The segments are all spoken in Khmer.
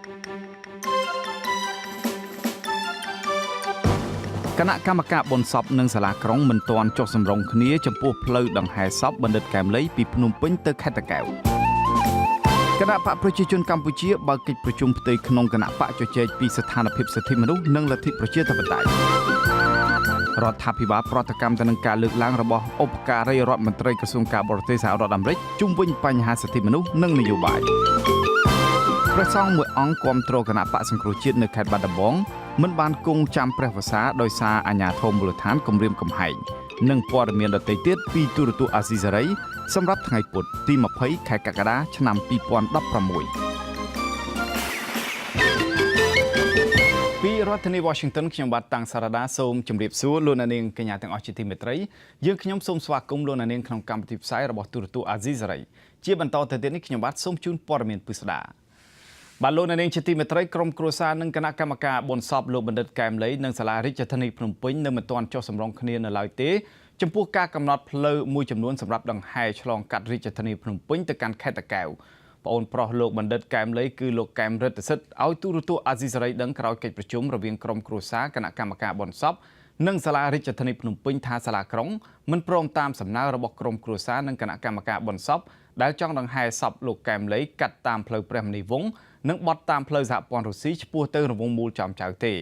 គណៈកម្មការបនសពនិងសាលាក្រុងមិនទាន់ចុះសម្រុងគ្នាចំពោះផ្លូវដង្ហែសពបណ្ឌិតកែមលីពីភ្នំពេញទៅខេត្តតាកែវគណៈបកប្រជាជនកម្ពុជាបើកកិច្ចប្រជុំផ្ទៃក្នុងគណៈបកជជែកពីស្ថានភាពសិទ្ធិមនុស្សនិងលទ្ធិប្រជាធិបតេយ្យរដ្ឋាភិបាលប្រតិកម្មទៅនឹងការលើកឡើងរបស់ឧបការីរដ្ឋមន្ត្រីក្រសួងការបរទេសសហរដ្ឋអាមេរិកជុំវិញបញ្ហាសិទ្ធិមនុស្សនិងនយោបាយព្រះសង្ឃមួយអង្គគាំទ្រគណៈបកសង្គ្រោះជាតិនៅខេត្តបាត់ដំបងមិនបានគង់ចាំព្រះវស្សាដោយសារអាជ្ញាធរមូលដ្ឋានគំរាមកំហែងនិងព័ត៌មានដទៃទៀតពីទូរទស្សន៍អាស៊ីសេរីសម្រាប់ថ្ងៃពុធទី20ខែកក្កដាឆ្នាំ2016ពីរដ្ឋធានី Washington ខ្ញុំបាទតាំងសារ៉ាដាសូមជម្រាបសួរលោកអ្នកនាងកញ្ញាទាំងអស់ជាទីមេត្រីយើងខ្ញុំសូមស្វាគមន៍លោកអ្នកនាងក្នុងកម្មវិធីផ្សាយរបស់ទូរទស្សន៍អាស៊ីសេរីជាបន្តទៅទៀតនេះខ្ញុំបាទសូមជូនព័ត៌មានពិស្ដាបាទលោកអ្នកនាងជាទីមេត្រីក្រុមគ្រួសារនិងគណៈកម្មការបនសពលោកបណ្ឌិតកែមលីនិងសាលារាជធានីភ្នំពេញនៅមិនទាន់ចុះសម្រុងគ្នានៅឡើយទេចំពោះការកំណត់ផ្លូវមួយចំនួនសម្រាប់ដង្ហែឆ្លងកាត់រាជធានីភ្នំពេញទៅកាន់ខេត្តតាកែវប្អូនប្រុសលោកបណ្ឌិតកែមលីគឺលោកកែមរិទ្ធសិទ្ធឲ្យទូរទស្សន៍អាស៊ីសេរីដឹងក្រោយកិច្ចប្រជុំរវាងក្រុមគ្រួសារគណៈកម្មការបនសពនិងសាលារាជធានីភ្នំពេញថាសាលាក្រុងមិនព្រមតាមសំណើរបស់ក្រុមគ្រួសារនិងគណៈកម្មការបនសពដែលចង់ដង្ហែសពលោកកែមលីកាត់តាមផ្លូវព្រះមុនីវង្សនិងបត់តាមផ្លូវសហព័ន្ធរុស្ស៊ីឆ្ពោះទៅរង្វង់មូលចំចៅទេ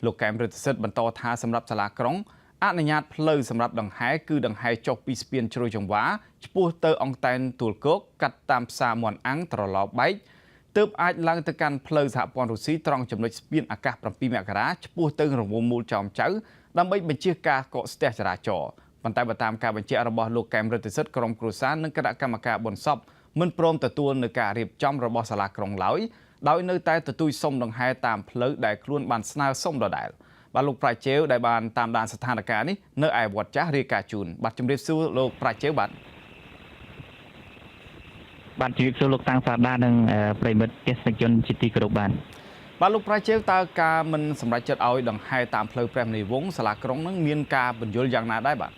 លោកកែមរិទ្ធសិទ្ធបន្តថាសម្រាប់សាលាក្រុងអនុញ្ញាតផ្លូវសម្រាប់ដង្ហែគឺដង្ហែចុះពីស្ពានជ្រោយចង្វាឆ្ពោះទៅអង្តែនទួលគោកកាត់តាមផ្សារមន់អាំងត្រឡោបែកទើបអាចឡើងទៅកាន់ផ្លូវសហព័ន្ធរុស្ស៊ីត្រង់ចំណុចស្ពានអាកាស7មករាឆ្ពោះទៅរង្វង់មូលចំចៅដើម្បីបញ្ជាការកកស្ទះចរាចរណ៍ប៉ុន្តែបើតាមការបញ្ជាក់របស់លោកកែមរិទ្ធសិទ្ធក្រុមគ្រួសារនិងគណៈកម្មការបនសពមិនព្រមទទួលនឹងការរៀបចំរបស់សាលាក្រុងឡើយដោយនៅតែទទូចសុំដង្ហែតាមផ្លូវដែលខ្លួនបានស្នើសុំដដែលបាទលោកប្រាជ្ញដែលបានតាមដានស្ថានភាពនេះនៅឯវត្តចាស់រាយការណ៍ជូនបាទជំរាបសួរលោកប្រាជ្ញបាទជំរាបសួរលោកតាំងសាដានិងប្រិមិត្តទេសនិកជនជាទីគោរពបាទលោកប្រាជ្ញតើការមិនសម្រេចចិត្តឲ្យដង្ហែតាមផ្លូវព្រះមុនីវង្សសាលាក្រុងនឹងមានការបញ្យល់យ៉ាងណាដែរបាទ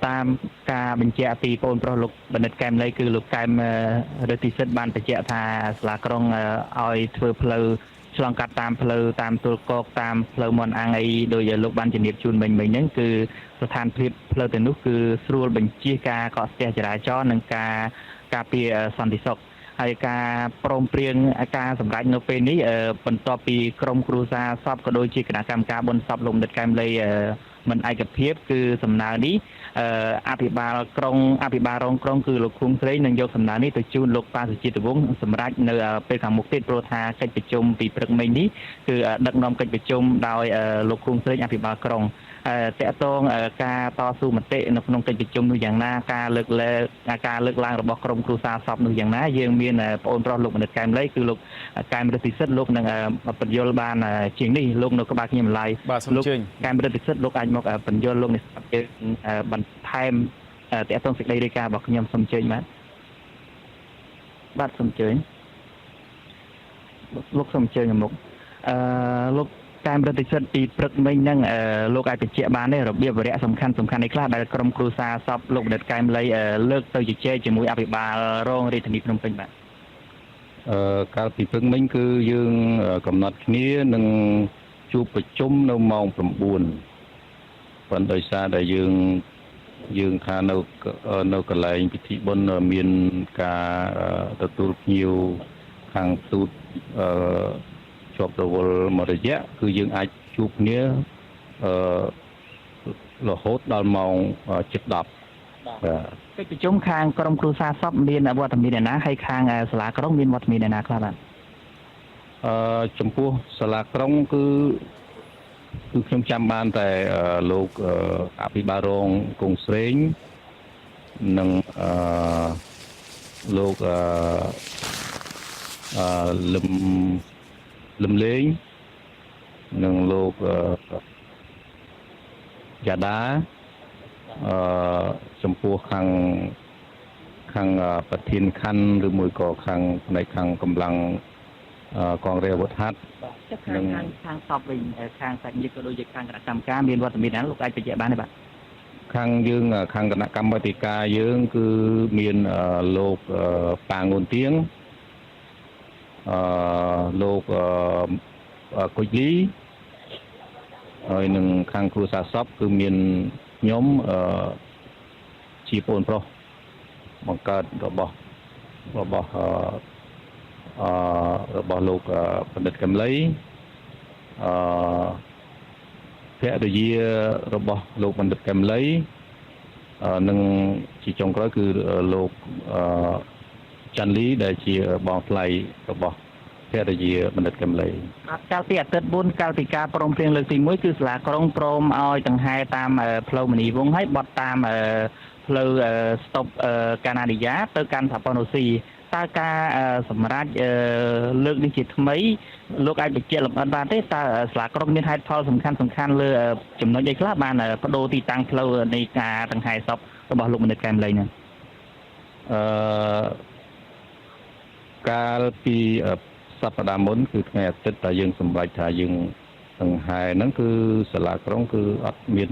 តាមការបញ្ជាក់ពីបងប្រុសលោកបណ្ឌិតកែមលីគឺលោកកែមរិទ្ធិសិទ្ធបានបញ្ជាក់ថាសាលាក្រុងឲ្យធ្វើផ្លូវឆ្លងកាត់តាមផ្លូវតាមទួលគោកតាមផ្លូវមន់អាំងអីដោយលោកបានជំរាបជូនមិញហ្នឹងគឺស្ថានភាពផ្លូវទាំងនោះគឺស្រួលបញ្ជាការកកស្ទះចរាចរណ៍និងការពារសន្តិសុខហើយការព្រមព្រៀងការសម្រេចនៅពេលនេះបន្ទាប់ពីក្រុមគ្រួសារសពក៏ដូចជាគណៈកម្មការបនសពលោកបណ្ឌិតកែមលីមិនឯកភាពគឺសំណើនេះអភិបាលរងក្រុងគឺលោកឃុំស្រីនឹងយកសំណើនេះទៅជូនលោកប៉ាសុជាតិវង្សសម្រាប់នៅពេលខាងមុខទៀតព្រោះថាកិច្ចប្រជុំពីព្រឹកមិញនេះគឺដឹកនាំកិច្ចប្រជុំដោយលោកឃុំស្រីអភិបាលក្រុងតកតងការតស៊ូមតិនៅក្នុងកិច្ចប្រជុំនោះយ៉ាងណាការលើកឡើងរបស់ក្រុមគ្រួសារសពនោះយ៉ាងណាយើងមានប្អូនប្រុសលោកបណ្ឌិតកែមលីគឺលោកកែមរិទ្ធិសិទ្ធលោកនឹងបញ្យល់បានជាងនេះលោកនៅក្បាលខ្ញុំម្លាយលោកកែមរិទ្ធិសិទ្ធលោកអាចមកបញ្យល់លោកនេះបន្ថែមតកតងសេចក្តីរាយការណ៍របស់ខ្ញុំសូមអញ្ជើញបាទសូមអញ្ជើញលោកសូមអញ្ជើញមកលោកកែមរិទ្ធិសិទ្ធពីព្រឹកមិញហ្នឹងលោកអាចបញ្ជាក់បានទេរបៀបវរៈសំខាន់នេះខ្លះដែលក្រុមគ្រួសារសពលោកបណ្ឌិតកែមលីលើកទៅជជែកជាមួយអភិបាលរងរាជធានីភ្នំពេញបាទកាលពីព្រឹកមិញគឺយើងកំណត់គ្នានឹងជួបប្រជុំនៅម៉ោង9ប៉ុន្តែដោយសារតែយើងថានៅកន្លែងពិធីបុណ្យមានការទទួលភ្ញៀវខាងទូតជាប់រវល់មួយរយៈគឺយើងអាចជួបគ្នារហូតដល់ម៉ោង7:10បាទកិច្ចប្រជុំខាងក្រុមគ្រួសារសពមានវត្តមានណាហើយខាងសាលាក្រុងមានវត្តមានណាខ្លះបាទចំពោះសាលាក្រុងគឺខ្ញុំចាំបានតែលោកអភិបាលរងគង់ស្រេងនិងលោកលឹមលេងនិងលោកយ៉ាដាចំពោះខាងប្រធានខណ្ឌឬមួយក៏ខាងផ្នែកខាងកម្លាំងកងរាជអាវុធហត្ថខាងសពវិញខាងសាច់ញាតិក៏ដូចជាខាងគណៈកម្មការមានវត្តមានណាលោកអាចបញ្ជាក់បានទេបាទ ខាងយើងខាងគណៈកម្មាធិការយើងគឺមានលោកប៉ាងួនទៀងលោកគុជលីហើយនឹងខាងគ្រួសារសពគឺមានខ្ញុំជាប្អូនប្រុសបង្កើតរបស់លោកបណ្ឌិតកំលីភរិយារបស់លោកបណ្ឌិតកំលីនិងជាចុងក្រោយគឺលោកចាន់លីដែលជាបងថ្លៃរបស់ភរិយាបណ្ឌិតកំលីកាលពីអាទិត្យ4កាលពីការព្រមព្រៀងលើកទី1គឺសាលាក្រុងព្រមឲ្យដង្ហែតាមផ្លូវមនីវងហើយបត់តាមផ្លូវស្តុបកាណាឌីយ៉ាទៅកាន់សហព័ន្ធរុស្ស៊ីតើការសម្រាប់លើកនេះជាថ្មីលោកអាចបញ្ជាក់លម្អិតបានទេតើសាលាក្រុងមានហេតុផលសំខាន់លើចំណុចអីខ្លះបានបដូរទីតាំងផ្លូវនៃការដង្ហែសពរបស់លោកបណ្ឌិតកែមលីហ្នឹងកាលពីសប្តាហ៍មុនគឺថ្ងៃអាទិត្យដែលយើងសម្រេចថាយើងដង្ហែហ្នឹងគឺសាលាក្រុងគឺអត់មាន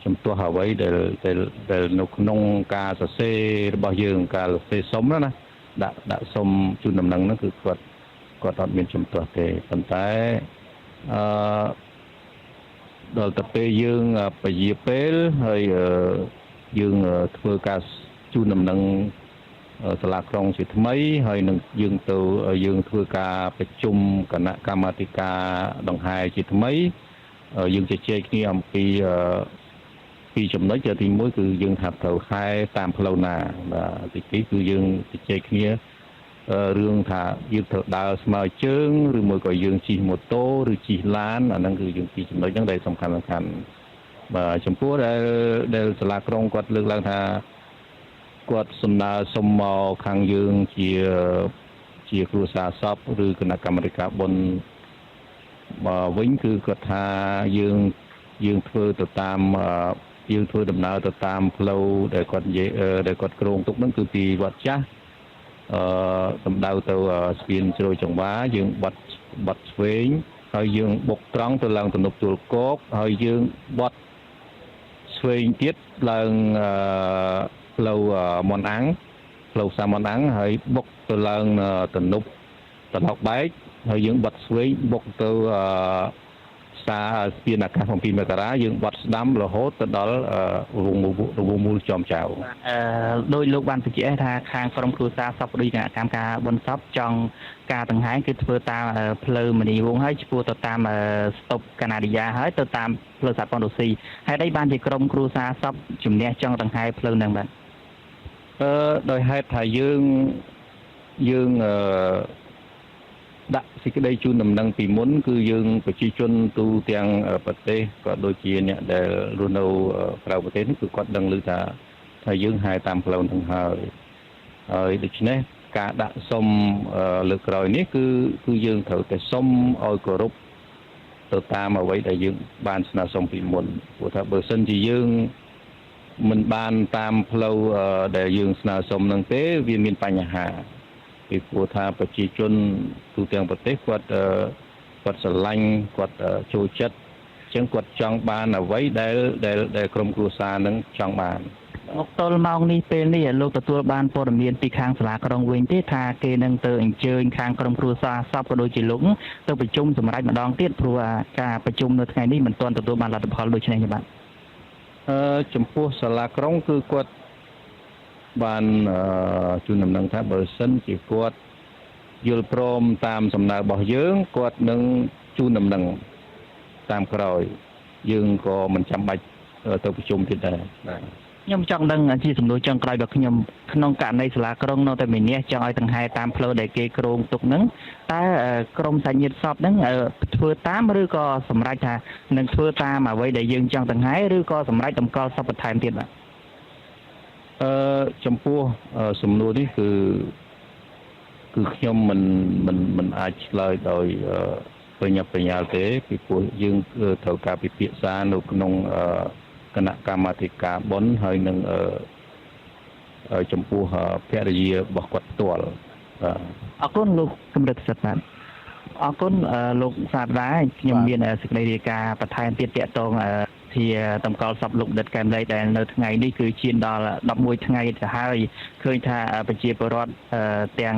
ជំទាស់អ្វីដែលនៅក្នុងការសរសេររបស់យើងការសរសេរសុំណាដាក់សុំជូនដំណឹងហ្នឹងគឺគាត់អត់មានជំទាស់ទេប៉ុន្តែដល់ទៅពេលយើងពជាពេលហើយយើងធ្វើការជូនដំណឹងសាលាក្រុងជាថ្មីហើយនឹងយើងធ្វើការប្រជុំគណៈកម្មាធិការដង្ហែជាថ្មីយើងជជែកគ្នាអំពីពីចំណុចទី1គឺយើងថាត្រូវហែតាមផ្លូវណាបាទទី2គឺយើងជជែកគ្នារឿងថាយើងត្រូវដើរស្មើជើងឬមួយក៏យើងជិះម៉ូតូឬជិះឡានអាហ្នឹងគឺយើងពីចំណុចហ្នឹងដែលសំខាន់បាទចំពោះដែលសាលាក្រុងគាត់លើកឡើងថាគាត់សំណើសុំមកខាងយើងជាគ្រួសារសពឬគណៈកម្មាធិការបុណ្យវិញគឺគាត់ថាយើងធ្វើទៅតាមយើងធ្វើដំណើរទៅតាមផ្លូវដែលគាត់និយាយដែលគាត់គ្រោងទុកហ្នឹងគឺពីវត្តចាស់សម្ដៅទៅស្ពានជ្រោយចង្វាយើងបត់ឆ្វេងហើយយើងបុកត្រង់ទៅឡើងទំនប់ទួលគោកហើយយើងបត់ឆ្វេងទៀតឡើងផ្លូវមនអាំងផ្លូវសាមនអាំងហើយបុកទៅឡើងទំនប់តឡោកបែកហើយយើងបត់ឆ្វេងបុកទៅស្ពានអាកាស7មករាយើងបត់ស្ដាំរហូតទៅដល់រវងមូលចំចៅដោយលោកបានបញ្ជាក់ថាខាងក្រុមគ្រួសារសពដូចគណៈកម្មការបុណ្យសពចង់ការដង្ហែគឺធ្វើតាមផ្លូវមនីវងហើយឆ្ពោះទៅតាមស្តុបកាណាឌីយ៉ាហើយទៅតាមផ្លូវសហព័ន្ធរុស្ស៊ីហេតុអីបានជាក្រុមគ្រួសារសពជំនះចង់ដង្ហែផ្លូវហ្នឹងបាទដោយហេតុថាយើងដាក់សេចក្តីជូនដំណឹងពីមុនគឺយើងប្រជាជនទូទាំងប្រទេសក៏ដូចជាអ្នកដែលរស់នៅក្រៅប្រទេសនេះគឺគាត់ដឹងឮថាយើងហែតាមផ្លូវហ្នឹងហើយដូច្នេះការដាក់សុំលើកក្រោយនេះគឺយើងត្រូវតែសុំឲ្យគោរពទៅតាមអ្វីដែលយើងបានស្នើសុំពីមុនព្រោះថាបើសិនជាយើងមិនបានតាមផ្លូវដែលយើងស្នើសុំហ្នឹងទេវាមានបញ្ហាពីព្រោះថាប្រជាជនទូទាំងប្រទេសគាត់ស្រឡាញ់គាត់ចូលចិត្តអញ្ចឹងគាត់ចង់បានអ្វីដែលក្រុមគ្រួសារនឹងចង់បានមកទល់ម៉ោងនេះពេលនេះលោកទទួលបានព័ត៌មានពីខាងសាលាក្រុងវិញទេថាគេនឹងទៅអញ្ជើញខាងក្រុមគ្រួសារសពក៏ដូចជាលោកទៅប្រជុំសម្រាប់ម្ដងទៀតព្រោះការប្រជុំនៅថ្ងៃនេះមិនទាន់ទទួលបានលទ្ធផលដូចនេះទេបាទចំពោះសាលាក្រុងគឺគាត់បានជូនដំណឹងថាបើសិនជាគាត់យល់ព្រមតាមសំណើរបស់យើងគាត់នឹងជូនដំណឹងតាមក្រោយយើងក៏មិនចាំបាច់ទៅប្រជុំទៀតដែរបាទខ្ញុំចង់ដឹងជាសំណួរចុងក្រោយរបស់ខ្ញុំក្នុងករណីសាលាក្រុងនៅតែមានអ្នកចង់ឲ្យដង្ហែតាមផ្លូវដែលគេគ្រោងទុកហ្នឹងតើក្រមសាច់ញាតិសពហ្នឹងធ្វើតាមឬក៏សម្រេចថានឹងធ្វើតាមអ្វីដែលយើងចង់ដង្ហែឬក៏សម្រេចតម្កល់សពបន្ថែមទៀតបាទចំពោះសំណួរនេះគឺខ្ញុំមិនអាចឆ្លើយដោយបញ្ញាទេពីព្រោះយើងត្រូវការពិភាក្សានៅក្នុងគណៈកម្មាធិការបុណ្យហើយនឹងចំពោះភរិយារបស់គាត់ផ្ទាល់អរគុណលោកកម្រិតសិទ្ធិបាទអរគុណលោកសាស្ត្រាខ្ញុំមានសេចក្តីរាយការណ៍បន្ថែមទៀតទាក់ទង thì tầm cao sập lục đợt kèm đây để nơi ngày đi cứ chiên đò đập mùi ngày thì hai khơi tha bên chia bờ rót tiền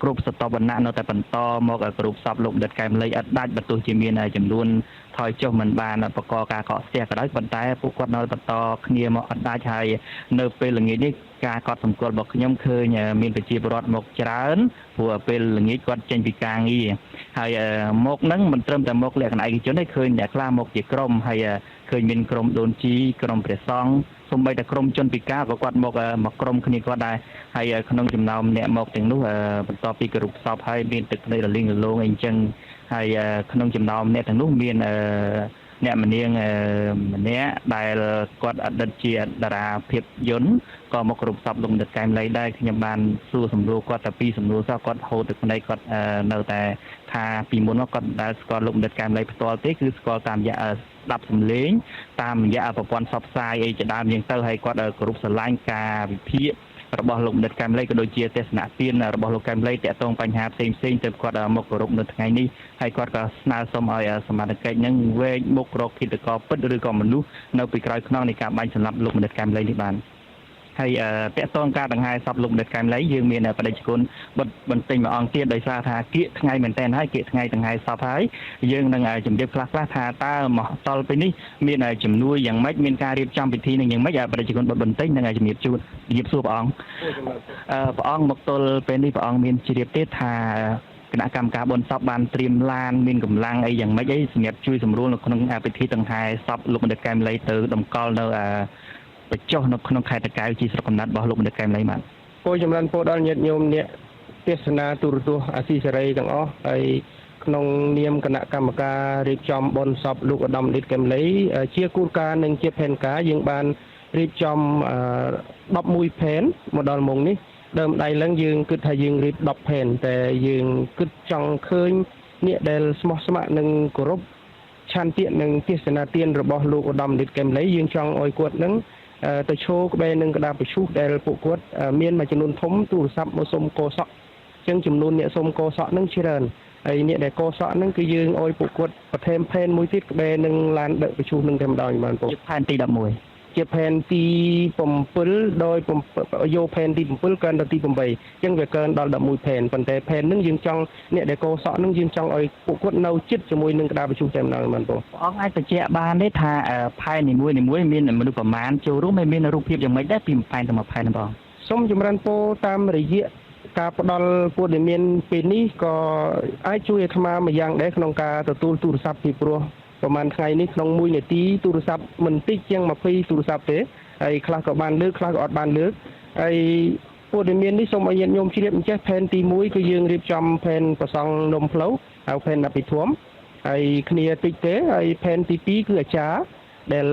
group sập bận nạn nó tại bận to một group sập lục đợt kèm lấy đai bật tôi chỉ miền này chấm luôn thôi cho mình bàn là bậc co cả cọ xe cả đấy bận tay phụ quạt nơi bận to kia mà đai chạy nơi pe là nghĩ đi cả cọ sầm cột bậc nhóm khơi nhà miền bên chia bờ rót một trán vừa pe là nghĩ quạt trên bị càng nghi hay một nắng mình trâmแต่một lẹ cái này chỗ này khơi nhà la một chỉ crom hayเคยមានក្រុមដូនជីក្រុមព្រះសង្ឃសូម្បីតែក្រុមជនពិការក៏គាត់មកក្រុមគ្នាគាត់ដែរហើយក្នុងចំណោមអ្នកមកទាំងនោះបន្ទាប់ពីគោរពសពហើយមានទឹកភ្នែករលីងរលោងអីអញ្ចឹងហើយក្នុងចំណោមអ្នកទាំងនោះមានអ្នកម្នាងម្នាក់ដែលគាត់អតីតជាតារាភាពយន្តក៏មកគោរពសពលោកដិតកែមលីដែរខ្ញុំបានសួរសំណួរគាត់តែពីសំណួរសោះគាត់ហូរទឹកភ្នែកគាត់នៅតែថាពីមុនមកគាត់ដែលស្គាល់លោកដិតកែមលីផ្ទាល់ទេគឺស្គាល់តាមរយៈស្ដាប់សំឡេងតាមរយៈប្រព័ន្ធផ្សព្វផ្សាយអីជាដើមយ៉ាងទៅហើយគាត់គោរពស្រឡាញ់ការវិភាគរបស់លោកដិតកែមលីក៏ដូចជាទស្សនៈទានរបស់លោកកែមលីតាក់ទងបញ្ហាផ្សេងៗទៅគាត់មកគោរពនៅថ្ងៃនេះហើយគាត់ក៏ស្នើសុំឲ្យសមាជិកនឹងវែកមុខរកគិតកោពិតឬក៏មនុស្សនៅពីក្រោយខ្នងនៃការបាញ់សម្លាប់លោកដិតកែមលីនេះបានហើយតាក់ទងការដង្ហែសពលោកដិតកែមលីយើងមានបដិជគុណបន្ទិញមួយអង្គទៀតដោយសារថាគៀកថ្ងៃមែនតើហើយគៀកថ្ងៃដង្ហែសពហើយយើងនឹងជំរាបខ្លះថាតើមកតល់ពេលនេះមានជំនួយយ៉ាងម៉េចមានការរៀបចំពិធីនឹងយ៉ាងម៉េចបដិជគុណបន្តិចនឹងជំរាបជូនជំរាបសួរព្រះអង្គព្រះអង្គមកទល់ពេលនេះព្រះអង្គមានជ្រាបទេថាគណៈកម្មការបុណ្យសពបានត្រៀមឡានមានកម្លាំងអីយ៉ាងម៉េចអីសម្រាប់ជួយសម្រួលនៅក្នុងពិធីដង្ហែសពលោកដិតកែមលីទៅតម្កល់នៅបញ្ចុះនៅក្នុងខេត្តតាកែវជាស្រុកកំណើតរបស់លោកដិតកែមលីបាទពលចម្រើនពលដល់ញាតិញោមអ្នកទេសនាទូរទស្សន៍អាស៊ីសេរីទាំងអស់ហើយក្នុងនាមគណៈកម្មការរៀបចំបុណ្យសពលោកឧត្តមដិតកែមលីជាគោលការណ៍និងជាផែនការយើងបានរៀបចំ11ផែនមកដល់ម៉ោងនេះដើមដៃឡើងយើងគិតថាយើងរៀប10ផែនតែយើងគិតចង់ឃើញអ្នកដែលស្មោះស្ម័គ្រនិងគោរពឆន្ទៈនិងទេសនាទានរបស់លោកឧត្តមដិតកែមលីយើងចង់ឲ្យគាត់នឹងទៅឈរក្បែរនឹងក្តារប្រជុំដែលពួកគាត់មានមួយចំនួនធំទូរស័ព្ទមកសុំកោសក់អញ្ចឹងចំនួនអ្នកសុំកោសក់នឹងច្រើនហើយអ្នកដែលកោសក់នឹងគឺយើងឲ្យពួកគាត់បន្ថែមផែនមួយទៀតក្បែរនឹងឡានដឹកប្រជុំនឹងតែម្ដងបានពួកផែនទី11ជាផែនទី7ដោយយកផែនទី7កើនដល់ទី8អញ្ចឹងវាកើនដល់11ផែនប៉ុន្តែផែននឹងយើងចង់អ្នកដែលកោសក់នឹងយើងចង់ឲ្យពួកគាត់នៅជិតជាមួយនឹងក្តារប្រជុំតែម្ដងបានបងអង្គអាចបញ្ជាក់បានទេថាផែននីមួយមានមនុស្សប្រមាណចូលរួមហើយមានរូបភាពយ៉ាងម៉េចដែរពីផែនទៅមួយផែនបងសូមចម្រើនពរតាមរយៈការផ្ដល់ព័ត៌មានពេលនេះក៏អាចជួយអាត្មាមួយយ៉ាងដែរក្នុងការទទួលទូរស័ព្ទពីព្រោះប្រហែលថ្ងៃនេះក្នុង1នាទីទូរស័ព្ទមិនតិចជាង20ទូរស័ព្ទទេហើយខ្លះក៏បានលើកខ្លះក៏អត់បានលើកហើយព័ត៌មាននេះសូមឲ្យញាតិញោមជ្រាបអញ្ចេះផែនទី1គឺយើងរៀបចំផែនប្រសង់នំផ្លូវហើយផែនអភិធម្មហើយគ្នាតិចទេហើយផែនទី2គឺអាចារ្យដែល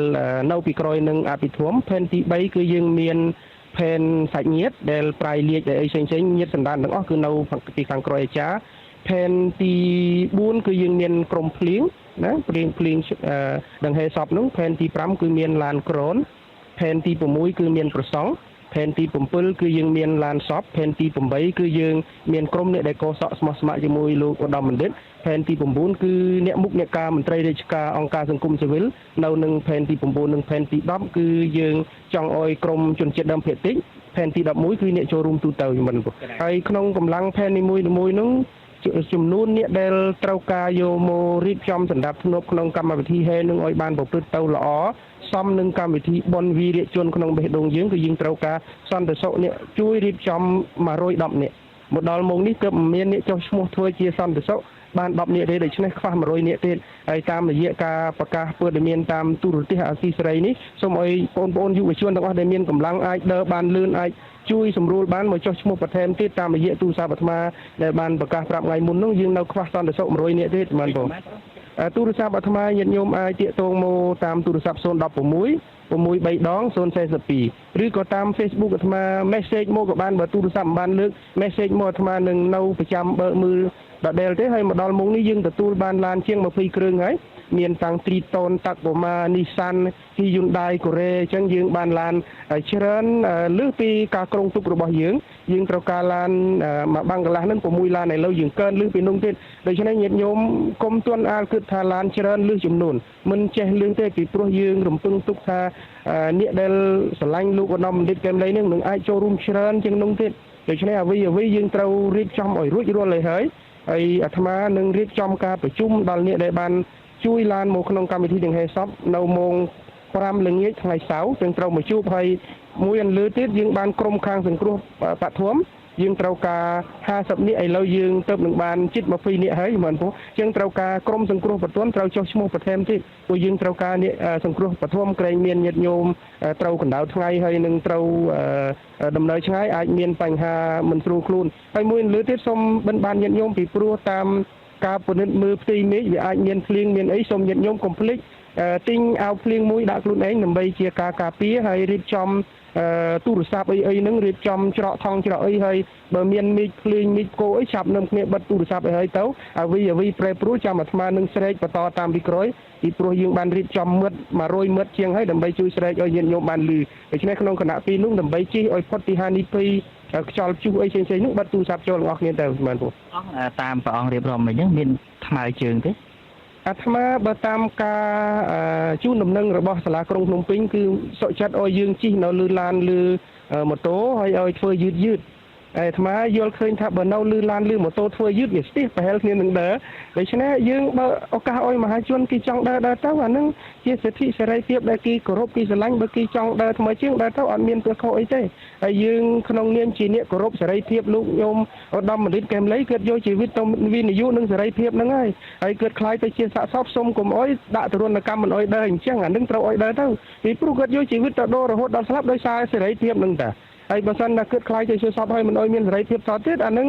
នៅពីក្រោយនឹងអភិធម្មផែនទី3គឺយើងមានផែនសាច់ញាតិដែលប្រាយលាជអីផ្សេងៗញាតិសន្តានទាំងអស់គឺនៅពីខាងក្រោយអាចារ្យផែនទី4គឺយើងមានក្រុមភ្លៀងណាភ្លៀងដង្ហែសពនោះផែនទី5គឺមានឡានក្រនផែនទី6គឺមានប្រសង់ផែនទី7គឺយើងមានឡានសពផែនទី8គឺយើងមានក្រុមអ្នកដែលកោសក់ស្មោះស្ម័គ្រជាមួយលោកឧត្តមបណ្ឌិតផែនទី9គឺអ្នកមុខអ្នកការមន្ត្រីរាជការអង្គការសង្គមស៊ីវិលនៅនឹងផែនទី9និងផែនទី10គឺយើងចង់ឲ្យក្រុមជនជាតិដើមភាគតិចផែនទី11គឺអ្នកចូលរួមទូទៅមិនហើយក្នុងកម្លាំងផែននីមួយៗនោះចំនួនអ្នកដែលត្រូវការយកមករៀបចំសម្រាប់ធ្នាប់ក្នុងកម្មវិធីហែនឹងឲ្យបានប្រព្រឹត្តទៅល្អសមនឹងកម្មវិធីបុណ្យវីរៈជនក្នុងបេះដូងយើងគឺយើងត្រូវការសន្តិសុខអ្នកជួយរៀបចំ110នាក់មកដល់ម៉ោងនេះគឺមានអ្នកចុះឈ្មោះធ្វើជាសន្តិសុខបាន10នាក់ទេដូច្នេះខ្វះ100នាក់ទៀតហើយតាមរយៈការប្រកាសព័ត៌មានតាមទូរទស្សន៍អាស៊ីសេរីនេះសូមឲ្យបងប្អូនយុវជនទាំងអស់ដែលមានកម្លាំងអាចដើរបានលឿនអាចជួយសម្រួលបានមកចុះឈ្មោះបន្ថែមទៀតតាមរយៈទូរស័ព្ទអាត្មាដែលបានប្រកាសប្រាប់ថ្ងៃមុននោះយើងនៅខ្វះសន្តិសុខ100នាក់ទៀតបានបងទូរស័ព្ទអាត្មាញាតិញោមអាចតាក់ទងមកតាមទូរស័ព្ទ016 6 ដង 042 ឬក៏តាម Facebook អាត្មា message មកក៏បានបើទូរស័ព្ទមិនបានលើក message មកអាត្មានឹងនៅប្រចាំបើកមើល ដល់ដែលទេហើយមកដល់មុខនេះយើងទទួលបានឡានជាង20គ្រឿងហើយមានតាំង Triton Tacoma Nissan Hyundai Korea អញ្ចឹងយើងបានឡានច្រើនលើសពីការក្រុងទុករបស់យើងត្រូវការឡានមកបាំងកន្លះហ្នឹង6ឡានឥឡូវយើងកើនលើសពីនោះទៀតដូច្នេះញាតិញោមកុំទាន់អាលគិតថាឡានច្រើនលើសចំនួនមិនចេះលើសទេពីព្រោះយើងរំពឹងទុកថាអ្នកដែលស្រឡាញ់លោកឧត្តមបណ្ឌិតកែមលីនេះនឹងអាចចូលរួមច្រើនជាងនោះទៀតដូច្នេះអ្វីយើងត្រូវរៀបចំឲ្យរួចរាល់ហើយអាត្មានឹងរៀបចំការប្រជុំដល់អ្នកដែលបានជួយឡានមកក្នុងកម្មវិធីទាំងហេសពនៅម៉ោង5ល្ងាចថ្ងៃសៅរ៍យើងត្រូវមកជួបហើយមួយអន្លើទៀតយើងបានក្រុមខាងសង្គ្រោះបឋមយើងត្រូវការ50នាក់ឥឡូវយើងទៅនឹងបានជិត20នាក់ហើយមិនព្រោះយើងត្រូវការក្រុមសង្គ្រោះបឋមត្រូវចុះឈ្មោះបន្ថែមទៀតព្រោះយើងត្រូវការអ្នកសង្គ្រោះបឋមក្រែងមានញាតិញោមត្រូវកណ្ដៅថ្ងៃហើយនឹងត្រូវដំណើរឆ្ងាយអាចមានបញ្ហាមិនស្រួលខ្លួនហើយមួយអន្លើទៀតសូមបិណ្ឌបានញាតិញោមពីព្រោះតាមការពិនិត្យមើលផ្ទៃមេឃវាអាចមានភ្លៀងមានអីសូមញាតិញោមកុំភ្លេចទិញអាវភ្លៀងមួយដាក់ខ្លួនឯងដើម្បីជាការការពារហើយរៀបចំទូរស័ព្ទអីហ្នឹងរៀបចំច្រកថងច្រកអីហើយបើមានមេឃភ្លៀងមេឃគោអីចាប់នឹមគ្នាបិទទូរស័ព្ទអីហើយទៅអ្វីប្រែប្រួលចាំអាត្មានឹងស្រែកបន្តតាមពីក្រោយពីព្រោះយើងបានរៀបចំមិត្ត100មិត្តជាងហើយដើម្បីជួយស្រែកឲ្យញាតិញោមបានលឺដូច្នេះក្នុងគណៈពីនោះដើម្បីជិះឲ្យផុតពីហានិភ័យខ្យល់ព្យុះអីផ្សេងៗនោះបិទទូរស័ព្ទចូលទាំងអស់គ្នាទៅមែនព្រោះតាមព្រះអង្គរៀបរាប់មិញហ្នឹងមានថ្មើរជើងទេអាត្មាបើតាមការជូនដំណឹងរបស់សាលាក្រុងភ្នំពេញគឺសុខចិត្តឲ្យយើងជិះនៅលើឡានលើម៉ូតូហើយឲ្យធ្វើយឺតអាត្មាយល់ឃើញថាបើនៅលើឡានលើម៉ូតូធ្វើយឺតវាស្ទះប្រហែលគ្នានឹងដើរដូច្នេះយើងបើឱកាសឲ្យមហាជនគេចង់ដើរទៅអាហ្នឹងជាសិទ្ធិសេរីភាពដែលគេគោរពគេស្រឡាញ់បើគេចង់ដើរថ្មើរជើងដើរទៅអត់មានទោះខុសអីទេហើយយើងក្នុងនាមជាអ្នកគោរពសេរីភាពលោកញោមឧត្តមបណ្ឌិតកែមលីគាត់យកជីវិតទៅវិនិយោគនឹងសេរីភាពហ្នឹងហើយគាត់ខ្លាយទៅជាសាកសពសុំកុំអោយដាក់ទរណកម្មមិនអោយដើរអញ្ចឹងអាហ្នឹងត្រូវអោយដើរទៅពីព្រោះគាត់យកជីវិតទៅដូររហូតដល់ស្លាប់ដោយសារសេរីភាពហ្នឹងតាហើយបើសិនតែគិតខ្លាយទៅជាសពហើយមិនអោយមានសេរីភាពតទៀតអានឹង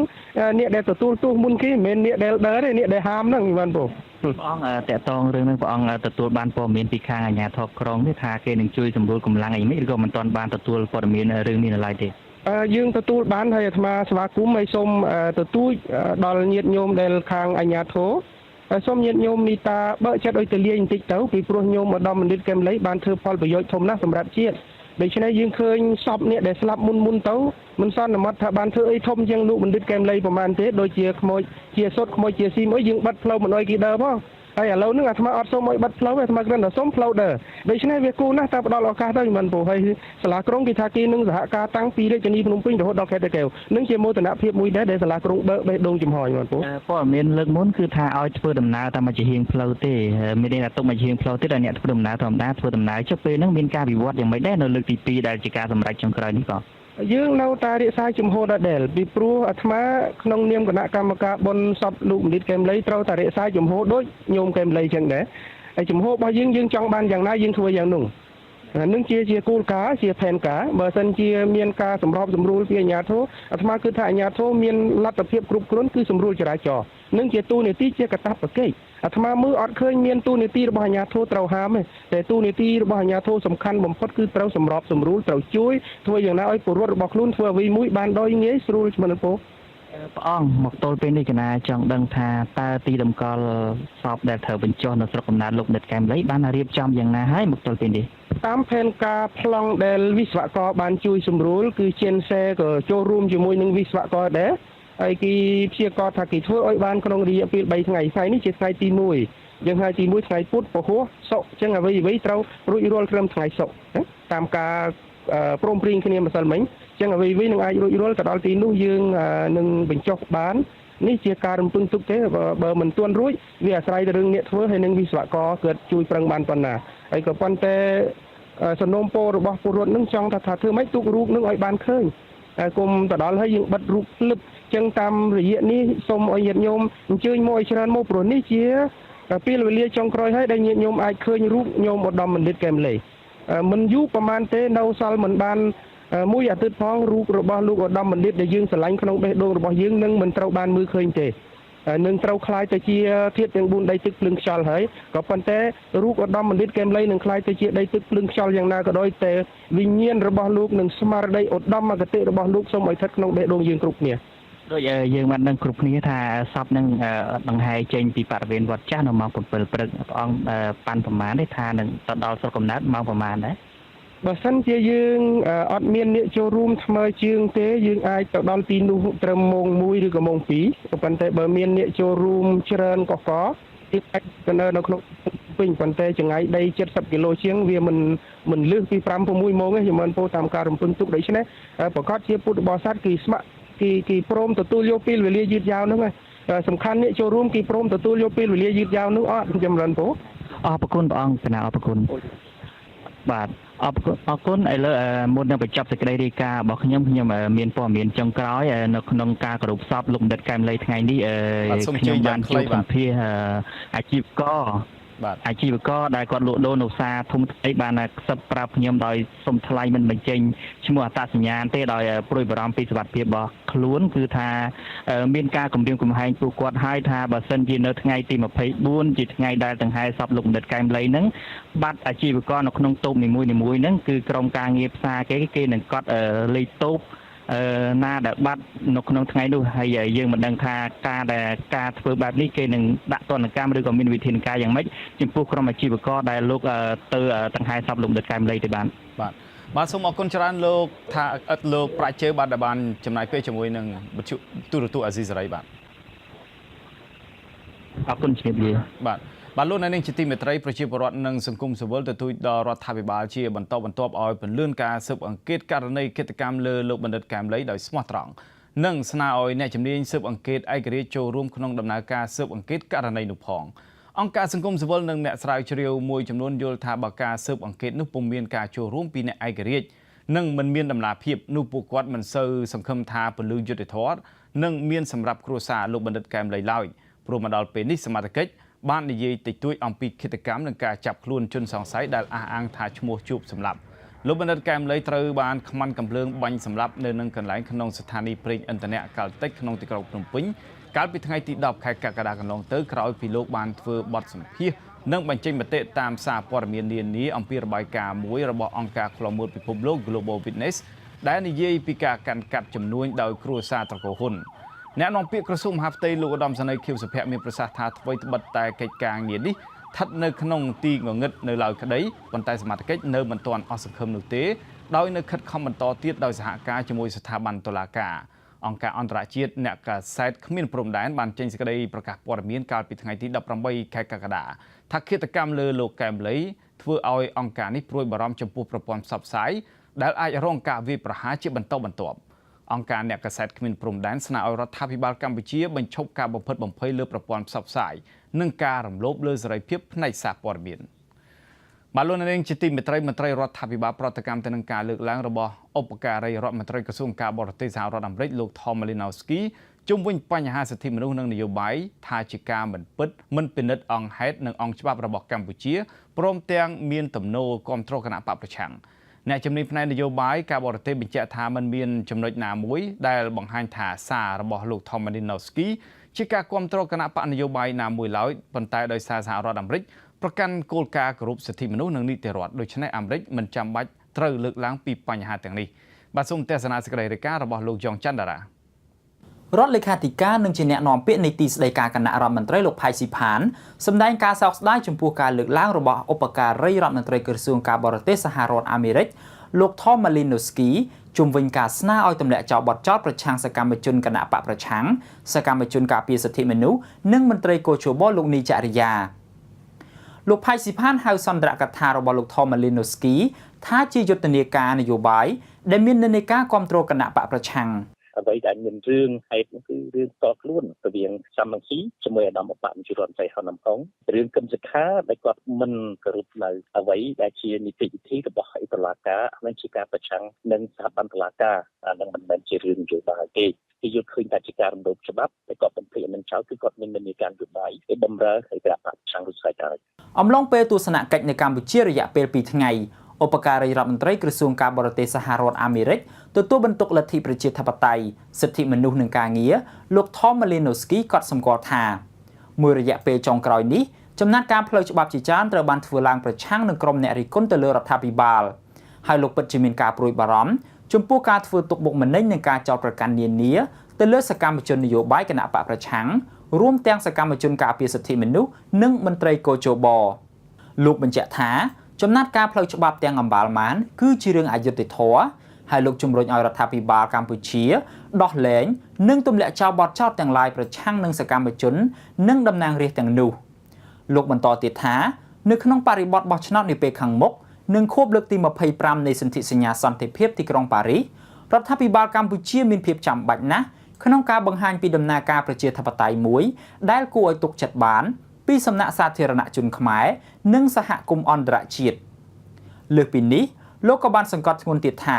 អ្នកដែលទទួលទោសមុនគេមិនមែនអ្នកដែលដើរទេអ្នកដែលហាមហ្នឹងបានបងព្រះអង្គតកតងរឿងហ្នឹងព្រះអង្គទទួលបានព័ត៌មានពីខាងអាជ្ញាធរក្រុងទេថាគេនឹងជួយសម្រួលកម្លាំងអីមិនឬក៏មិនទាន់បានទទួលព័ត៌មានរឿងនេះនៅឡើយទេយើងទទួលបានហើយអាត្មាស្វាគមន៍ហើយសូមទទូចដល់ញាតិញោមដែលខាងអាជ្ញាធរសូមញាតិញោមនីតាបើកចិត្តឲ្យទលាយបន្តិចទៅពីព្រោះញោមឧត្តមបណ្ឌិតកែមលីបានធ្វើផលប្រយោជន៍ធំណាស់សម្រាប់ជាតិដូច្នេះយើងឃើញសពអ្នកដែលស្លាប់មុនទៅមិនសន្មត់ថាបានធ្វើអីធំជាងលោកបណ្ឌិតកែមលីប្រហែលទេដូចជាខ្មោចជាសុតខ្មោចជាស៊ីមអីយើងបាត់ផ្លូវមិនអោយគេដើរផងហើយឥឡូវហ្នឹងអាត្មាអត់សូមឲ្យបាត់ផ្លូវទេអាត្មាគ្រាន់តែសូមផ្លូវដើរដូច្នេះវាគូណាស់តែផ្ដល់ឱកាសទៅមិនព្រោះហើយសាលាក្រុងគេថាគេនឹងសហការតាំងពីរាជធានីភ្នំពេញរហូតដល់ខេត្តតាកែវនឹងជាមោទនភាពមួយដែរដែលសាលាក្រុងបើកបេះដូងចំហយមិនព្រោះព័ត៌មានលើកមុនគឺថាឲ្យធ្វើដំណើរតាមជាហៀងផ្លូវទេមានន័យថាទុកមកជាហៀងផ្លូវទេដល់អ្នកធ្វើដំណើរធម្មតាធ្វើដំណើរចុះពេលហ្នឹងមានការវិវត្តយ៉ាងម៉េចដែរនៅលើកទី2ដែលជាការសម្រេចចុងក្រោយនេះក៏យើងនៅតែរក្សាជំហរដដែលពីព្រោះអាត្មាក្នុងនាមគណៈកម្មការបុណ្យសពលោកបណ្ឌិតកែមលីត្រូវតែរក្សាជំហរដូចញោមកែមលីចឹងដែរហើយជំហររបស់យើងចង់បានយ៉ាងណាយើងធ្វើយ៉ាងនោះនឹងជាគោលការណ៍ជាផែនការបើសិនជាមានការសម្របសម្រួលពីអាជ្ញាធរអាត្មាគឺថាអាជ្ញាធរមានលទ្ធភាពគ្រប់គ្រាន់គឺសម្រួលចរាចរណ៍នឹងជាទូនីតិជាកាតព្វកិច្ចអាត្មាមើលអត់ឃើញមានទូនីតិរបស់អាជ្ញាធរត្រូវហាមទេតែទូនីតិរបស់អាជ្ញាធរសំខាន់បំផុតគឺត្រូវសម្របសម្រួលត្រូវជួយធ្វើយ៉ាងណាឲ្យពលរដ្ឋរបស់ខ្លួនធ្វើអ្វីមួយបានដោយងាយស្រួលជំនឿពោព្រះអង្គមកទល់ពេលនេះកណាចង់ដឹងថាតើទីតម្កល់សពដែលត្រូវបញ្ចុះនៅស្រុកកំណើតលោកបណ្ឌិតកែមលីបានរៀបចំយ៉ាងណាហើយមកទល់ពេលនេះតាមផែនការប្លង់ដែលវិស្វករបានជួយសម្រួលគឺជេនសេក៏ចូលរួមជាមួយនឹងវិស្វករដែរហើយគេព្យាករណ៍ថាគេធ្វើឲ្យបានក្នុងរយៈពេល3ថ្ងៃនេះជាថ្ងៃទី1យើងថ្ងៃទី1ថ្ងៃពុធពហុសុក្រអញ្ចឹងអ្វីត្រូវរួចរាល់ត្រឹមថ្ងៃសុក្រតាមការព្រមព្រៀងគ្នាម្សិលមិញអញ្ចឹងអ្វីនឹងអាចរួចរាល់ទៅដល់ទីនោះយើងនឹងបញ្ចុះបាននេះជាការរំពឹងទុកទេបើមិនទាន់រួចវាអាស្រ័យទៅរឿងអ្នកធ្វើហើយនឹងវិស្វករគាត់ជួយប្រឹងបានប៉ុណ្ណាហើយក៏ប៉ុន្តែសំណូមពររបស់ពលរដ្ឋនឹងចង់ថាធ្វើម៉េចទុករូបនឹងឲ្យបានឃើញគុំទៅដល់ហើយយើងបិទរូបភ្លឹបចឹងតាមរយៈនេះសូមឲ្យញាតិញោមអញ្ជើញមកឲ្យច្រើនមកព្រោះនេះជាពេលវេលាចុងក្រោយហើយដែលញាតិញោមអាចឃើញរូបញោមឧត្តមបណ្ឌិតកែមលីមិនយូរប្រហែលទេនៅសល់មិនបានមួយអាទិត្យផងរូបរបស់លោកឧត្តមបណ្ឌិតដែលយើងស្រឡាញ់ក្នុងបេះដូងរបស់យើងនឹងមិនត្រូវបានមើលឃើញទេនឹងត្រូវคล้ายទៅជាធាតុទាំង4ដីទឹកភ្លើងខ្យល់ហើយក៏ប៉ុន្តែរូបឧត្តមបណ្ឌិតកែមលីនឹងคล้ายទៅជាដីទឹកភ្លើងខ្យល់យ៉ាងណាក៏ដោយតែវិញ្ញាណរបស់លោកនឹងស្មារតីឧត្តមគតិរបស់លោកសូមឲ្យស្ថិតក្នុងបេះដូងយើងគ្រប់គ្នា ដូចយើងបានដឹងគ្រប់គ្នាថាសពនឹងដង្ហែចេញពីបរិវេណវត្តចាស់នៅម៉ោង 7 ព្រឹកព្រះអង្គប៉ាន់ប្រមាណទេថានឹងទៅដល់ស្រុកកំណើតម៉ោងប្រមាណដែរ បើសិនជាយើងអត់មានអ្នកចូលរួមថ្មើរជើងទេយើងអាចទៅដល់ទីនោះត្រឹមម៉ោង 1 ឬក៏ម៉ោង 2 ប៉ុន្តែបើមានអ្នកចូលរួមច្រើនកកទីអាចទៅនៅក្នុងពេញប៉ុន្តែចង្អៃដី 70 គីឡូជាងវាមិនលើសពី 5 6 ម៉ោងទេខ្ញុំមិនពោលតាមការរំពឹងទុកដូច្នេះប្រកាសជាពុទ្ធបរិស័ទគឺស្ម័គ្រគេព្រមទទួលយកពេលវេលាយឺតយ៉ាវហ្នឹងសំខាន់អ្នកចូលរួមគេព្រមទទួលយកពេលវេលាយឺតយ៉ាវនោះអត់ខ្ញុំមិនពោលអរគុណព្រះអង្គគណៈអរគុណបាទអរគុណឥឡូវមុននឹងបញ្ចប់សេចក្តីរាយការណ៍របស់ខ្ញុំមានព័ត៌មានចុងក្រោយនៅក្នុងការគោរពសពលោកបណ្ឌិតកែមលីថ្ងៃនេះខ្ញុំបានជួបសម្ភាសអាជីវករអាជីវករដែលគាត់លក់ដូរនៅផ្សារធំអីបានខ្សឹបប្រាប់ខ្ញុំដោយសុំថ្លៃមិនបញ្ចេញឈ្មោះអត្តសញ្ញាណទេដោយព្រួយបារម្ភពីសុខភាពរបស់ខ្លួនគឺថាមានការគម្រាមកំហែងពួកគាត់ឲ្យថាបើសិនជានៅថ្ងៃទី 24 ជាថ្ងៃដែលដង្ហែសពលោកបណ្ឌិតកែមលីហ្នឹងបាត់អាជីវករនៅក្នុងតូបនីមួយៗហ្នឹងគឺក្រុមការងារផ្សារគេនឹងកត់លេខតូបណាដែលបាត់នៅក្នុងថ្ងៃនោះហើយយើងមិនដឹងថាការធ្វើបែបនេះគេនឹងដាក់ទណ្ឌកម្មឬក៏មានវិធានការយ៉ាងម៉េចចំពោះក្រុមអាជីវករដែលលោកទៅដង្ហែសពលោកបណ្ឌិតកែមលីទេបាទសូមអរគុណច្រើនលោកថាឥតលោកប្រាជ្ញជើបាទដែលបានចំណាយពេលជាមួយនឹងវិទ្យុទូរទស្សន៍អាស៊ីសេរីបាទអរគុណជំរាបលាបាទលោកនៅនឹងជាទីមេត្រីប្រជាពលរដ្ឋនិងសង្គមស៊ីវិលទទូចដល់រដ្ឋាភិបាលជាបន្តបន្ទាប់ឲ្យពន្លឿនការស៊ើបអង្កេតករណីឃាតកម្មលើលោកបណ្ឌិតកែមលីដោយស្មោះត្រង់និងស្នើឲ្យអ្នកជំនាញស៊ើបអង្កេតឯករាជ្យចូលរួមក្នុងដំណើរការស៊ើបអង្កេតករណីនោះផងអង្គការសង្គមស៊ីវិលនិងអ្នកស្រាវជ្រាវមួយចំនួនយល់ថាបើការស៊ើបអង្កេតនោះពុំមានការចូលរួមពីអ្នកឯករាជ្យនិងមិនមានដំណាភាពនោះពួកគាត់មិនសូវសង្ឃឹមថាពលឺយុទ្ធធរនិងមានសម្រាប់គ្រួសារលោកបណ្ឌិតកែមលីឡើយព្រោះមកដល់ពេលនេះសមត្ថកិច្ចបាននិយាយតិចតួចអំពីឃាតកម្មនិងការចាប់ខ្លួនជនសង្ស័យដែលអះអាងថាឈ្មោះជួបសម្លាប់លោកបណ្ឌិតកែមលីត្រូវបានខ្មាន់កំភ្លើងបាញ់សម្លាប់នៅនឹងកន្លែងក្នុងស្ថានីយ៍ប្រេងឥន្ធនៈកាល់តិចក្នុងទីក្រុងភ្នំពេញកាលពីថ្ងៃទី 10 ខែកក្កដាកន្លងទៅក្រោយពីលោកបានធ្វើបទសម្ភាសន៍និងបញ្ចេញមតិតាមសារព័ត៌មាននានាអំពីរបាយការណ៍មួយរបស់អង្គការឃ្លាំមើលពិភពលោក Global Witness ដែលនិយាយពីការកាន់កាប់ចំនួនដោយគ្រួសារត្រកូលហ៊ុនអ្នកនាំពាក្យក្រសួងមហាផ្ទៃលោកឧត្តមសេនីយ៍ខៀវសុភ័ក្រមានប្រសាសន៍ថាអ្វីត្បិតតែកិច្ចការងារនេះស្ថិតនៅក្នុងទីងងឹតនៅឡើយក្តីប៉ុន្តែសមត្ថកិច្ចនៅមិនទាន់អស់សង្ឃឹមនោះទេដោយនៅខិតខំបន្តទៀតដោយសហការជាមួយស្ថាប័នតុលាការអង្គការអន្តរជាតិអ្នកកាសែតគ្មានព្រំដែនបានចេញសេចក្តីប្រកាសព័ត៌មានកាលពីថ្ងៃទី 18 ខែកក្កដាថាឃាតកម្មលើលោកកែមលីធ្វើឲ្យអង្គការនេះព្រួយបារម្ភចំពោះប្រព័ន្ធផ្សព្វផ្សាយដែលអាចរងការវាយប្រហារជាបន្តបន្ទាប់អង្គការអ្នកកាសែតគ្មានព្រំដែនស្នើឲ្យរដ្ឋាភិបាលកម្ពុជាបញ្ឈប់ការបំផិតបំភ័យលើប្រព័ន្ធផ្សព្វផ្សាយនិងការរំលោភលើសេរីភាពផ្នែកសារព័ត៌មានបាទលោកនាងជាទីមេត្រីមន្ត្រីរដ្ឋាភិបាលប្រតិកម្មទៅនឹងការលើកឡើងរបស់ឧបការីរដ្ឋមន្ត្រីក្រសួងការបរទេសសហរដ្ឋអាមេរិកលោក Tom Malinowski ជុំវិញបញ្ហាសិទ្ធិមនុស្សនិងនយោបាយថាជាការមិនពិតមិនពិនិត្យអង្គហេតុនិងអង្គច្បាប់របស់កម្ពុជាព្រមទាំងមានទំនោរគ្រប់គ្រងគណៈបកប្រឆាំងអ្នកជំនាញផ្នែកនយោបាយការបរទេសបញ្ជាក់ថាมันមានចំណុចណាមួយដែលបង្ហាញថាសាររបស់លោក Tom Malinowski ជាការគ្រប់គ្រងគណៈបកនយោបាយណាមួយឡើយប៉ុន្តែដោយសារសហរដ្ឋអាមេរិកប្រកាន់គោលការណ៍គោរពសិទ្ធិមនុស្សនិងនីតិរដ្ឋដូច្នេះអាមេរិកមិនចាំបាច់ត្រូវលើកឡើងពីបញ្ហាទាំងនេះបាទសូមទស្សនាសេចក្តីរាយការណ៍របស់លោកយ៉ងច័ន្ទតារារដ្ឋលេខាធិការនិងជាអ្នកនាំពាក្យនៃទីស្តីការគណៈរដ្ឋមន្ត្រីលោកផៃស៊ីផានសម្ដែងការសោកស្ដាយចំពោះការលើកឡើងរបស់ឧបការីរដ្ឋមន្ត្រីក្រសួងការបរទេសសហរដ្ឋអាមេរិកលោក Tom Malinowski ជុំវិញការស្នើឲ្យទម្លាក់ចោលបទចោទប្រឆាំងសកម្មជនគណៈបកប្រឆាំងសកម្មជនការពារសិទ្ធិមនុស្សនិងមន្ត្រីកោជបលោកនីចរិយាលោកផៃស៊ីផានហៅសន្ទរកថារបស់លោក Tom Malinowski ថាជាយុទ្ធនាការនយោបាយដែលមាននិន្នាការគ្រប់គ្រងគណៈបកប្រឆាំងអ្វីដែលមានរឿងហេតុនោះគឺរឿងតខ្លួនរវាងសំរងស៊ីជាមួយអាដាមបបាក់ជារដ្ឋមន្ត្រីហ៊ុនម៉ាណែតរឿងគឹមសុខាដែលគាត់មិនគោរពនៅអ្វីដែលជានីតិវិធីរបស់តុលាការនិងជាការប្រឆាំងនឹងស្ថាប័នតុលាការអានឹងមិនមែនជារឿងនយោបាយទេគឺយកឃើញថាជាការរំលោភច្បាប់តែគាត់បំភ្លឺមិនចោលគឺគាត់មាននិន្នាការនយោបាយđểបំរើឲ្យគណៈបកប្រឆាំងរួចស្រេចហើយអំឡុងពេលទស្សនកិច្ចនៅកម្ពុជារយៈពេល2ថ្ងៃឧបការីរដ្ឋមន្ត្រីក្រសួងការបរទេសសហរដ្ឋអាមេរិកទទួលបន្ទុកលទ្ធិប្រជាធិបតេយ្យសិទ្ធិមនុស្សនិងការងារលោក Tom Malinowski ក៏សម្គាល់ថាមួយរយៈពេលចុងក្រោយនេះចំណាត់ការផ្លូវច្បាប់ជាច្រើនត្រូវបានធ្វើឡើងប្រឆាំងនឹងក្រុមអ្នករិះគន់ទៅលើរដ្ឋាភិបាលហើយលោកពិតជាមានការព្រួយបារម្ភចំពោះការធ្វើទុកបុកម្នេញនិងការចោទប្រកាន់នានា ទៅលើសកម្មជននយោបាយគណៈបកប្រឆាំងរួមទាំងសកម្មជនការពារសិទ្ធិមនុស្សនិងមន្ត្រីកោជបលោកបញ្ជាក់ថាចំណាត់ការផ្លូវច្បាប់ទាំងអម្បាលម៉ានគឺជារឿងអយុត្តិធម៌ហើយលោកជំរុញឲ្យរដ្ឋាភិបាលកម្ពុជាដោះលែងនិងទម្លាក់ចោលបទចោទទាំងឡាយប្រឆាំងនឹងសកម្មជននិងតំណាងរាស្ត្រទាំងនោះលោកបន្តទៀតថានៅក្នុងបរិបទបោះឆ្នោតនាពេលខាងមុខនឹងខួបលើកទី25នៃសន្ធិសញ្ញាសន្តិភាពទីក្រុងប៉ារីសរដ្ឋាភិបាលកម្ពុជាមានភាពចាំបាច់ណាស់ក្នុងការបង្ហាញពីដំណើរការប្រជាធិបតេយ្យមួយដែលគួរឲ្យទុកចិត្តបានពីសំណាក់សាធារណជនខ្មែរនិងសហគមន៍អន្តរជាតិលើសពីនេះលោកក៏បានសង្កត់ធ្ងន់ទៀតថា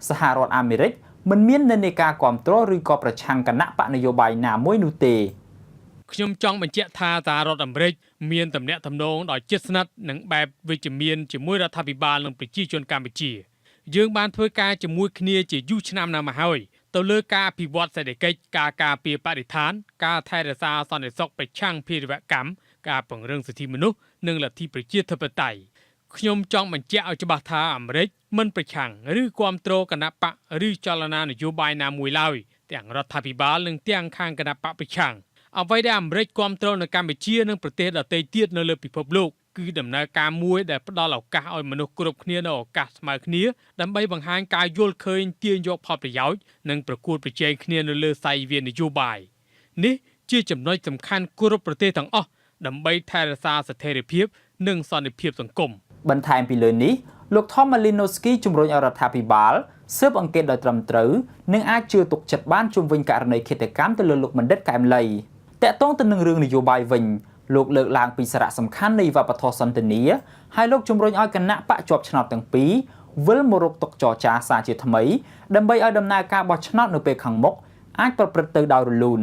សហរដ្ឋអាមេរិកមិនមាននិន្នាការគ្រប់គ្រងឬក៏ប្រឆាំងគណៈបកនយោបាយណាមួយនោះទេខ្ញុំចង់បញ្ជាក់ថាសហរដ្ឋអាមេរិកមានទំនាក់ទំនងដ៏ជិតស្និទ្ធនិងបែបវិជ្ជមានជាមួយរដ្ឋាភិបាលនិងប្រជាជនកម្ពុជាយើងបានធ្វើការជាមួយគ្នាជាយូរឆ្នាំណាស់មកហើយទៅលើការអភិវឌ្ឍសេដ្ឋកិច្ចការការពារបរិស្ថានការថែរក្សាសន្តិសុខប្រឆាំងភេរវកម្មការពង្រឹងសិទ្ធិមនុស្សនិងលទ្ធិប្រជាធិបតេយ្យខ្ញុំចង់បញ្ជាក់ឲ្យច្បាស់ថាអាមេរិកមិនប្រឆាំងឬគ្រប់គ្រងគណៈបកឬចលនានយោបាយណាមួយឡើយទាំងរដ្ឋាភិបាលនិងទាំងខាងគណៈបកប្រឆាំងអ្វីដែលអាមេរិកគ្រប់គ្រងនៅកម្ពុជានិងប្រទេសដទៃទៀតនៅលើពិភពលោកគឺដំណើរការមួយដែលផ្ដល់ឱកាសឲ្យមនុស្សគ្រប់គ្នានៅឱកាសស្មើគ្នាដើម្បីបង្ហាញការយល់ឃើញទាញយកផលប្រយោជន៍និងប្រកួតប្រជែងគ្នានៅលើសាយវាននយោបាយនេះជាចំណុចសំខាន់គ្រប់ប្រទេសទាំងអស់ដើម្បីថែរក្សាស្ថិរភាពនិងសន្តិភាពសង្គមបន្ថែមពីលើនេះលោក Tom Malinowski ជំរុញឲ្យរដ្ឋាភិបាលស៊ើបអង្កេតដោយត្រឹមត្រូវនិងអាចជឿទុកចិត្តបានជុំវិញករណីឃាតកម្មទៅលើលោកបណ្ឌិតកែមលីតាក់ទងទៅនឹងរឿងនយោបាយវិញលោកលើកឡើងពីសារៈសំខាន់នៃវប្បធម៌សន្តិនិកហើយលោកជំរុញឲ្យគណៈបកជាប់ឆ្នោតទាំងពីរវិលមករកតុចរចាសារជាថ្មីដើម្បីឲ្យដំណើរការបោះឆ្នោតនៅពេលខាងមុខអាចប្រព្រឹត្តទៅដោយរលូន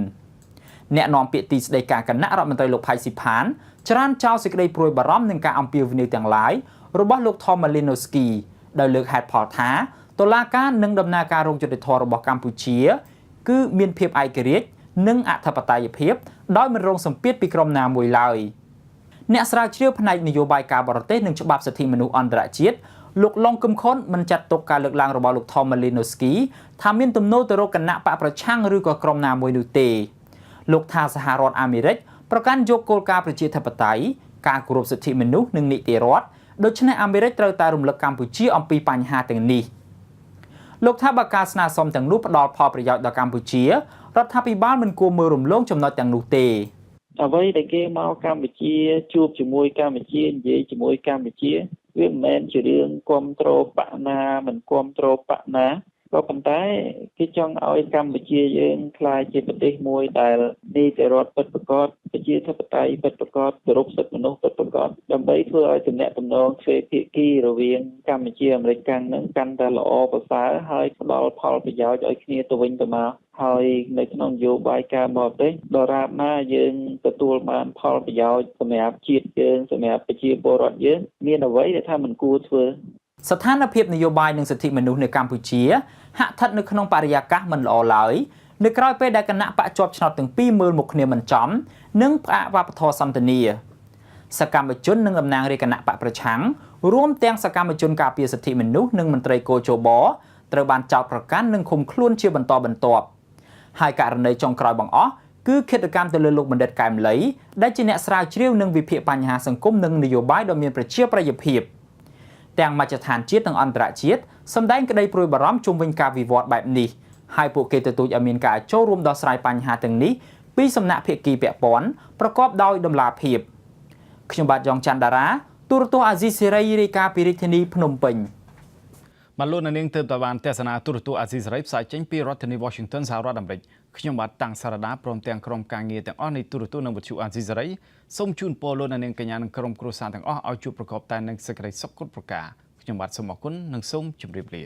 អ្នកនាំពាក្យទីស្តីការគណៈរដ្ឋមន្ត្រីលោកផៃស៊ីផានច្រានចោលសេចក្តីព្រួយបារម្ភនឹងការអំពាវនាវទាំងឡាយរបស់លោក Tom Malinowski ដោយលើកហេតុផលថាតុលាការនិងដំណើរការរោគយុត្តិធម៌របស់កម្ពុជាគឺមានភាពឯករាជ្យនិងអធិបតេយ្យភាពដោយមិនរងសម្ពាធពីក្រុមណាមួយឡើយអ្នកស្រាវជ្រាវផ្នែកនយោបាយការបរទេសនិងច្បាប់សិទ្ធិមនុស្សអន្តរជាតិលោកឡុងគឹមខុនមិនចាត់ទុកការលើកឡើងរបស់លោក Tom Malinowski ថាមានទំនោរទៅរកគណៈបកប្រឆាំងឬក៏ក្រុមណាមួយនោះទេលោកថាសហរដ្ឋអាមេរិកប្រកាន់យកគោលការណ៍ប្រជាធិបតេយ្យការគោរពសិទ្ធិមនុស្សនិងនីតិរដ្ឋដូច្នេះអាមេរិកត្រូវតែរំលឹកកម្ពុជាអំពីបញ្ហាទាំងនេះលោកថាបើការស្នើសុំទាំងនោះផ្ដល់ផលប្រយោជន៍ដល់កម្ពុជារដ្ឋាភិបាលមិនគួរមើលរំលងចំណុចទាំងនោះទេអ្វីដែលគេមកកម្ពុជាជួបជាមួយកម្ពុជានិយាយជាមួយកម្ពុជាវាមិនមែនជារឿងគ្រប់គ្រងបកណាមិនគ្រប់គ្រងបកណាក៏ប៉ុន្តែគេចង់ឲ្យកម្ពុជាយើងក្លាយជាប្រទេសមួយដែលនីតិរដ្ឋពិតប្រាកដប្រជាធិបតេយ្យពិតប្រាកដគោរពសិទ្ធិមនុស្សពិតប្រាកដដើម្បីធ្វើឲ្យទំនាក់ទំនងទ្វេភាគីរវាងកម្ពុជាអាមេរិកកាំងនឹងកាន់តែល្អប្រសើរហើយផ្ដល់ផលប្រយោជន៍ឲ្យគ្នាទៅវិញទៅមកហើយនៅក្នុងនយោបាយការបរទេសដរាបណាយើងទទួលបានផលប្រយោជន៍សម្រាប់ជាតិយើងសម្រាប់ប្រជាពលរដ្ឋយើងមានអ្វីដែលថាមិនគួរធ្វើស្ថានភាពនយោបាយនិងសិទ្ធិមនុស្សនៅកម្ពុជាហាក់ស្ថិតនៅក្នុងបរិយាកាសមិនល្អឡើយនៅក្រៅពេលដែលគណៈបកជាប់ឆ្នោតទាំងពីរមើលមុខគ្នាមិនចំនិងផ្អាកវប្បធម៌សន្តិនិកសកម្មជននិងតំណាងរាជគណៈបកប្រឆាំងរួមទាំងសកម្មជនការពារសិទ្ធិមនុស្សនិងមន្ត្រីកោជបត្រូវបានចោទប្រកាន់និងឃុំខ្លួនជាបន្តបន្ទាប់ហើយករណីចុងក្រោយបង្អស់គឺឃាតកម្មទៅលើលោកបណ្ឌិតកែមលីដែលជាអ្នកស្រាវជ្រាវនិងវិភាគបញ្ហាសង្គមនិងនយោបាយដ៏មានប្រជាប្រិយភាពទាំងមជ្ឈដ្ឋានជាតិនិងអន្តរជាតិសម្ដែងក្តីព្រួយបារម្ភជុំវិញការវិវត្តបែបនេះហើយពួកគេទទូចឲ្យមានការចូលរួមដោះស្រាយបញ្ហាទាំងនេះពីសំណាក់ភាគីពាក់ព័ន្ធប្រកបដោយតម្លាភាពខ្ញុំបាទយ៉ងច័ន្ទតារាទូរទស្សន៍អាស៊ីសេរីរាយការណ៍ពីរាជធានីភ្នំពេញបាទលោកនាងទើបតែបានទស្សនាទូរទស្សន៍អាស៊ីសេរីផ្សាយចេញពីរដ្ឋធានី Washington សហរដ្ឋអាមេរិកខ្ញុំបាទតាំងសារ៉ាព្រមទាំងក្រុមការងារទាំងអស់នៃទូរទស្សន៍និងវិទ្យុអាស៊ីសេរីសូមជូនពរលោកនាងកញ្ញានិងក្រុមគ្រួសារទាំងអស់ឲ្យជួបប្រកបតែនឹងសេចក្តីសុខគ្រប់ប្រការខ្ញុំបាទសូមអរគុណនិងសូមជម្រាបលា